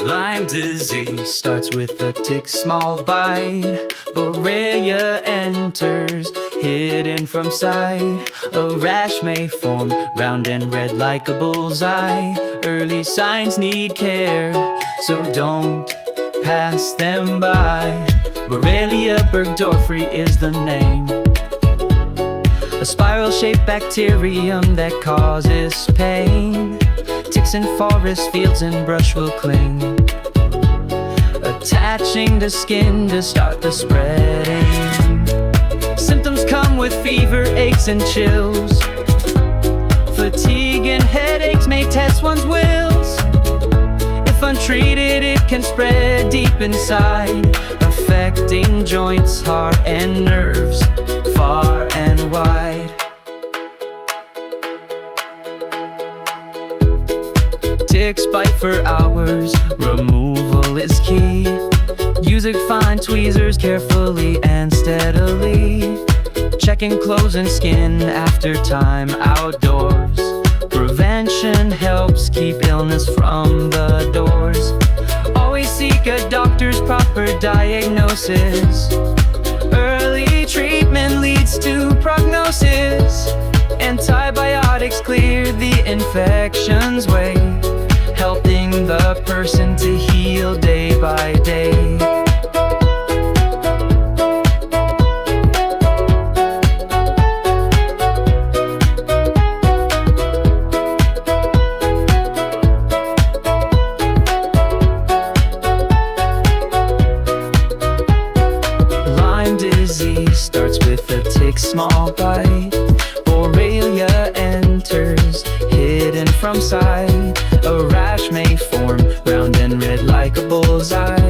Lyme disease starts with a tick's small bite. Borrelia enters, hidden from sight. A rash may form, round and red like a bullseye. Early signs need care, so don't pass them by. Borrelia burgdorferi is the name, a spiral-shaped bacterium that causes pain. Ticks in forest, fields, and brush will cling, attaching to skin to start the spreading. Symptoms come with fever, aches, and chills. Fatigue and headaches may test one's wills. If untreated, it can spread deep inside, affecting joints, heart, and nerves far and wide. Ticks bite for hours, removal is key. Use fine tweezers carefully and steadily, checking clothes and skin after time outdoors. Prevention helps keep illness from the doors. Always seek a doctor's proper diagnosis. Early treatment leads to prognosis. Antibiotics clear the infection's way, helping the person to heal day by day. Lyme disease starts with a tick's small bite. Borrelia enters, hidden from sight. A rash may form, round and red like a bullseye.